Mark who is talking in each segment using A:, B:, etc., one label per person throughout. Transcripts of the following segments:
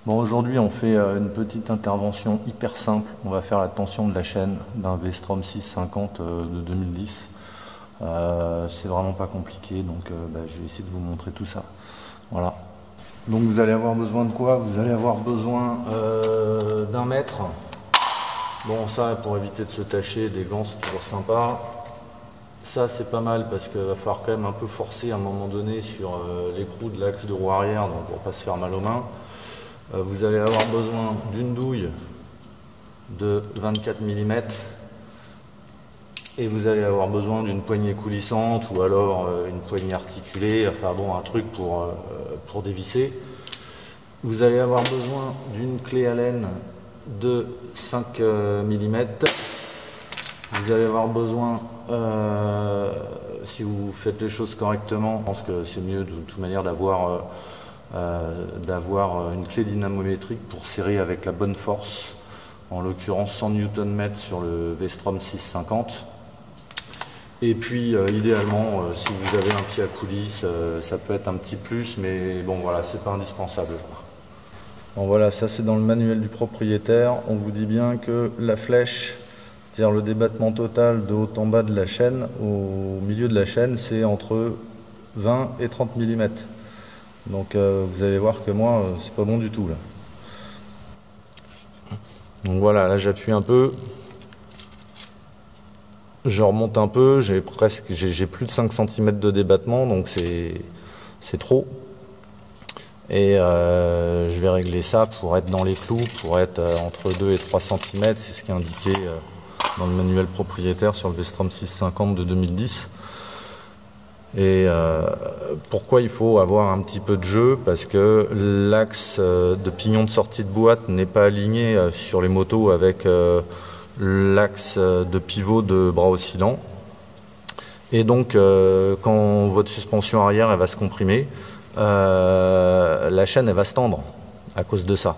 A: Bon, aujourd'hui on fait une petite intervention hyper simple. On va faire la tension de la chaîne d'un V-Strom 650 de 2010. C'est vraiment pas compliqué, donc je vais essayer de vous montrer tout ça. Voilà. Donc vous allez avoir besoin de quoi? Vous allez avoir besoin d'un mètre. Bon, ça pour éviter de se tacher, des gants c'est toujours sympa. Ça c'est pas mal parce qu'il va falloir quand même un peu forcer à un moment donné sur l'écrou de l'axe de roue arrière, donc pour pas se faire mal aux mains. Vous allez avoir besoin d'une douille de 24 mm et vous allez avoir besoin d'une poignée coulissante ou alors une poignée articulée, enfin bon, un truc pour dévisser. Vous allez avoir besoin d'une clé Allen de 5 mm. Vous allez avoir besoin, si vous faites les choses correctement, je pense que c'est mieux de toute manière d'avoir une clé dynamométrique pour serrer avec la bonne force, en l'occurrence 100 Nm sur le V-Strom 650. Et puis idéalement, si vous avez un pied à coulisse, ça peut être un petit plus, mais bon voilà, c'est pas indispensable. Bon voilà, ça c'est dans le manuel du propriétaire. On vous dit bien que la flèche, c'est-à-dire le débattement total de haut en bas de la chaîne, au milieu de la chaîne, c'est entre 20 et 30 mm. Donc vous allez voir que moi, c'est pas bon du tout là. Donc voilà, là j'appuie un peu. Je remonte un peu, j'ai plus de 5 cm de débattement, donc c'est trop. Et je vais régler ça pour être dans les clous, pour être entre 2 et 3 cm, c'est ce qui est indiqué dans le manuel propriétaire sur le V-Strom 650 de 2010. Et pourquoi il faut avoir un petit peu de jeu? Parce que l'axe de pignon de sortie de boîte n'est pas aligné sur les motos avec l'axe de pivot de bras oscillant. Et donc quand votre suspension arrière elle va se comprimer, la chaîne elle va se tendre à cause de ça.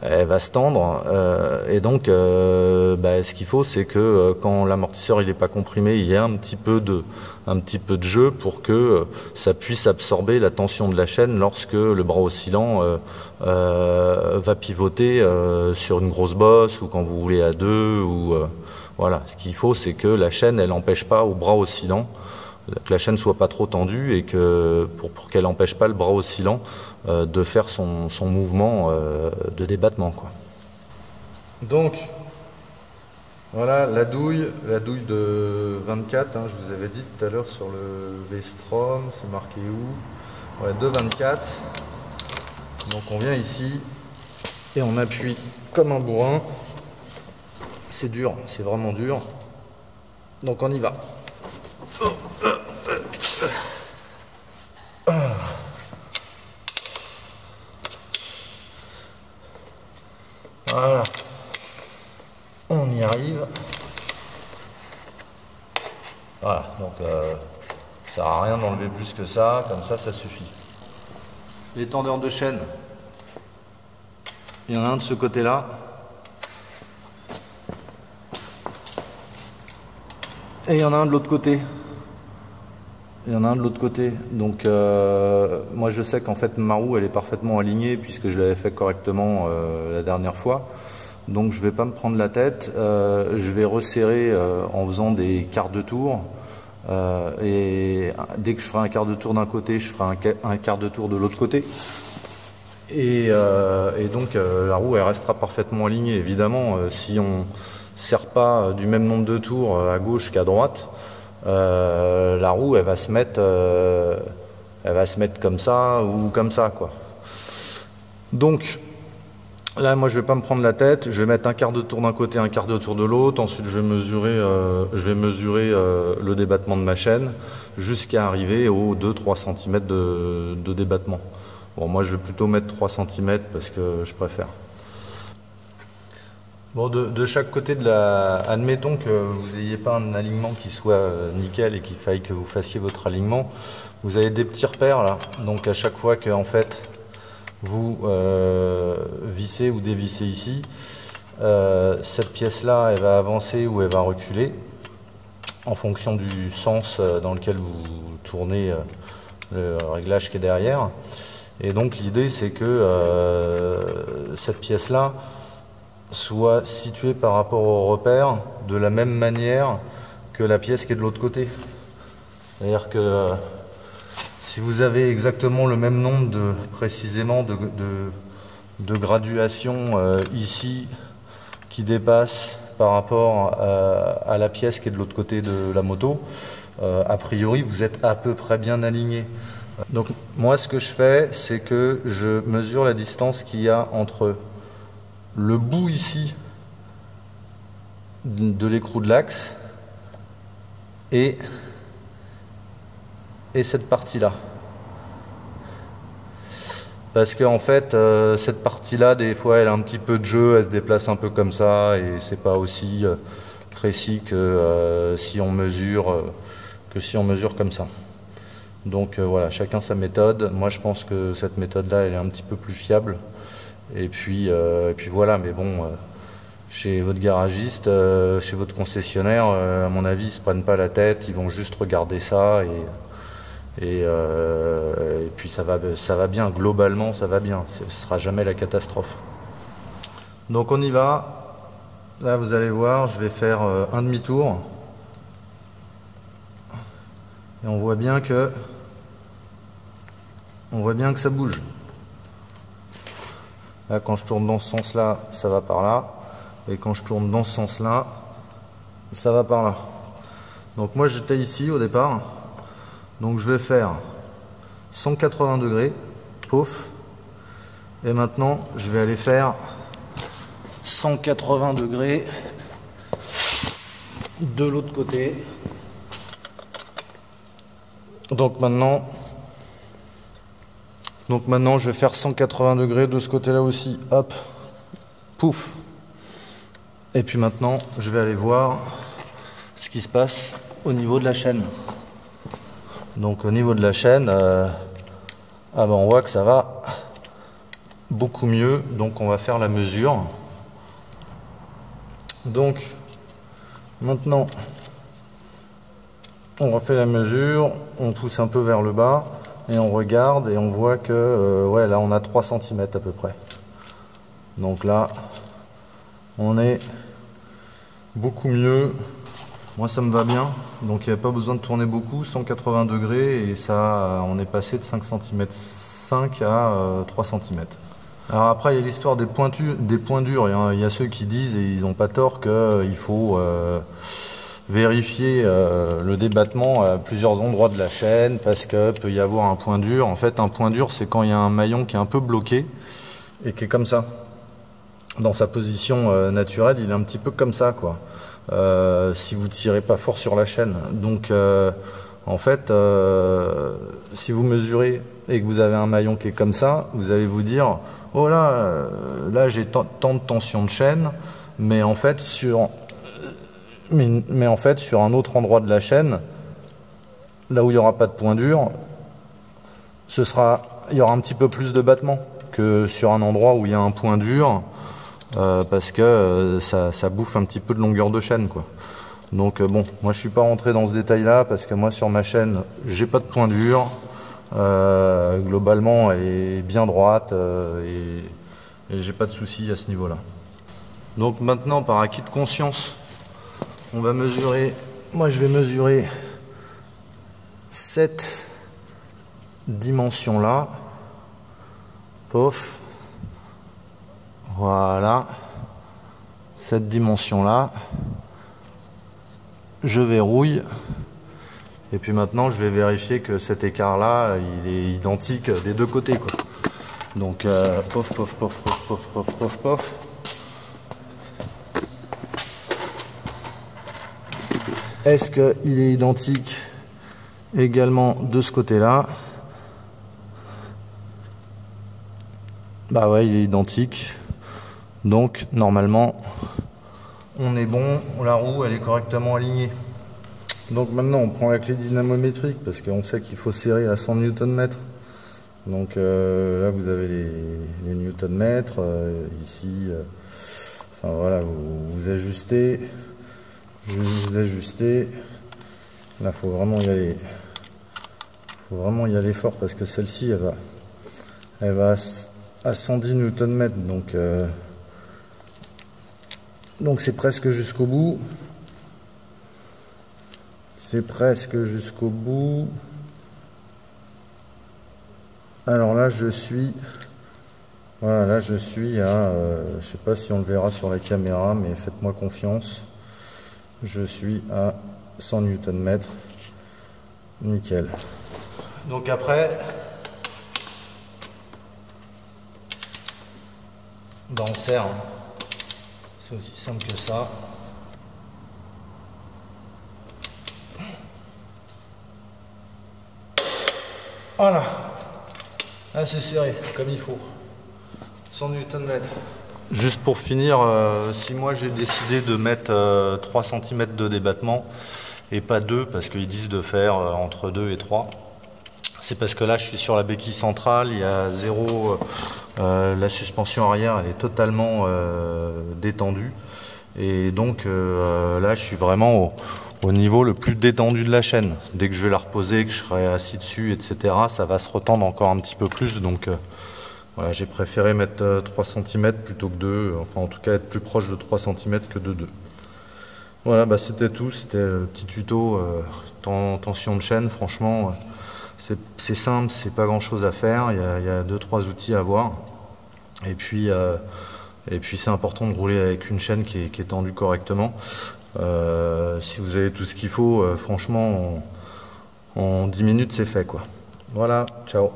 A: Elle va se tendre et donc ce qu'il faut c'est que quand l'amortisseur il n'est pas comprimé, il y a un petit peu de jeu pour que ça puisse absorber la tension de la chaîne lorsque le bras oscillant va pivoter sur une grosse bosse ou quand vous roulez à deux ou voilà. Ce qu'il faut c'est que la chaîne elle n'empêche pas au bras oscillant, que la chaîne soit pas trop tendue et que pour qu'elle n'empêche pas le bras oscillant de faire son mouvement de débattement, quoi. Donc voilà la douille de 24, je vous avais dit tout à l'heure sur le V-Strom, c'est marqué où? Ouais, de 24. Donc on vient ici et on appuie comme un bourrin. C'est dur, c'est vraiment dur. Donc on y va. Voilà, on y arrive. Voilà, donc ça sert à rien d'enlever plus que ça, comme ça suffit. Les tendeurs de chaîne, il y en a un de ce côté-là. Et il y en a un de l'autre côté. Donc moi je sais qu'en fait ma roue elle est parfaitement alignée puisque je l'avais fait correctement la dernière fois. Donc je vais pas me prendre la tête, je vais resserrer en faisant des quarts de tour. Et dès que je ferai un quart de tour d'un côté, je ferai un quart de tour de l'autre côté. Et donc la roue elle restera parfaitement alignée. Évidemment, si on serre pas du même nombre de tours à gauche qu'à droite, la roue elle va se mettre comme ça ou comme ça, quoi. Donc là moi je vais pas me prendre la tête, je vais mettre un quart de tour d'un côté, un quart de tour de l'autre, ensuite je vais mesurer le débattement de ma chaîne jusqu'à arriver aux 2-3 cm de débattement. Bon, moi je vais plutôt mettre 3 cm parce que je préfère. Bon, de chaque côté de admettons que vous n'ayez pas un alignement qui soit nickel et qu'il faille que vous fassiez votre alignement, vous avez des petits repères là. Donc à chaque fois que en fait vous vissez ou dévissez ici, cette pièce là elle va avancer ou elle va reculer en fonction du sens dans lequel vous tournez le réglage qui est derrière. Et donc l'idée c'est que cette pièce-là soit située par rapport au repère de la même manière que la pièce qui est de l'autre côté. C'est-à-dire que si vous avez exactement le même nombre précisément de graduations ici qui dépassent par rapport à la pièce qui est de l'autre côté de la moto, a priori vous êtes à peu près bien aligné. Donc moi ce que je fais, c'est que je mesure la distance qu'il y a entre le bout ici de l'écrou de l'axe et cette partie-là. Parce qu'en fait, cette partie-là, des fois, elle a un petit peu de jeu, elle se déplace un peu comme ça, et c'est pas aussi précis que si on mesure comme ça. Donc voilà, chacun sa méthode. Moi, je pense que cette méthode-là, elle est un petit peu plus fiable. Et puis voilà, mais bon, chez votre garagiste, chez votre concessionnaire, à mon avis, ils se prennent pas la tête, ils vont juste regarder ça et puis ça va bien, globalement ça va bien, ce sera jamais la catastrophe. Donc on y va, là vous allez voir, je vais faire un demi-tour et on voit bien que ça bouge. Là quand je tourne dans ce sens là, ça va par là, et quand je tourne dans ce sens là, ça va par là. Donc moi j'étais ici au départ. Donc je vais faire 180 degrés, pouf, et maintenant je vais aller faire 180 degrés de l'autre côté. Donc maintenant je vais faire 180 degrés de ce côté-là aussi, hop, pouf. Et puis maintenant je vais aller voir ce qui se passe au niveau de la chaîne. Donc au niveau de la chaîne, on voit que ça va beaucoup mieux. Donc on va faire la mesure. Donc maintenant, on refait la mesure, on pousse un peu vers le bas et on regarde et on voit que ouais, là on a 3 cm à peu près. Donc là, on est beaucoup mieux. Moi ça me va bien, donc il n'y a pas besoin de tourner beaucoup, 180 degrés et ça, on est passé de 5 cm 5 à 3 cm. Alors après il y a l'histoire des points durs, il y a ceux qui disent, et ils n'ont pas tort, qu'il faut vérifier le débattement à plusieurs endroits de la chaîne parce qu'il peut y avoir un point dur. En fait un point dur c'est quand il y a un maillon qui est un peu bloqué et qui est comme ça. Dans sa position naturelle il est un petit peu comme ça quoi. Si vous tirez pas fort sur la chaîne. Donc en fait si vous mesurez et que vous avez un maillon qui est comme ça, vous allez vous dire oh là j'ai tant de tension de chaîne, mais en fait sur un autre endroit de la chaîne, là où il n'y aura pas de point dur, il y aura un petit peu plus de battement que sur un endroit où il y a un point dur. Parce que ça bouffe un petit peu de longueur de chaîne quoi. Donc bon, moi je suis pas rentré dans ce détail là parce que moi sur ma chaîne j'ai pas de point dur, globalement elle est bien droite et j'ai pas de soucis à ce niveau là. Donc maintenant par acquis de conscience on va mesurer, moi je vais mesurer cette dimension là, pof. Voilà, cette dimension-là, je verrouille, et puis maintenant je vais vérifier que cet écart-là, il est identique des deux côtés, quoi. Donc, pof, pof, pof, pof, pof, pof, pof, pof. Est-ce qu'il est identique également de ce côté-là? Bah ouais, il est identique. Donc normalement on est bon, la roue elle est correctement alignée. Donc maintenant on prend la clé dynamométrique parce qu'on sait qu'il faut serrer à 100 Nm. Donc là vous avez les Nm, ici, enfin voilà, vous ajustez, vous ajustez. Là faut vraiment y aller fort parce que celle-ci elle va à 110 Nm, donc c'est presque jusqu'au bout. C'est presque jusqu'au bout. Alors là, je suis... Voilà, là je suis à... je sais pas si on le verra sur la caméra, mais faites-moi confiance. Je suis à 100 Nm. Nickel. Donc après... Ben on serre. C'est aussi simple que ça. Voilà. Là c'est serré, comme il faut. 100 Nm. Juste pour finir, si moi j'ai décidé de mettre 3 cm de débattement et pas 2, parce qu'ils disent de faire entre 2 et 3, c'est parce que là je suis sur la béquille centrale, il y a zéro, la suspension arrière elle est totalement détendue, et donc là je suis vraiment au niveau le plus détendu de la chaîne. Dès que je vais la reposer, que je serai assis dessus, etc., ça va se retendre encore un petit peu plus, donc voilà, j'ai préféré mettre 3 cm plutôt que 2, enfin en tout cas être plus proche de 3 cm que de 2. Voilà, bah c'était tout, c'était un petit tuto tension de chaîne. Franchement c'est simple, c'est pas grand chose à faire, il y a 2-3 outils à voir, et puis c'est important de rouler avec une chaîne qui est tendue correctement. Si vous avez tout ce qu'il faut, franchement en 10 minutes c'est fait quoi. Voilà, ciao.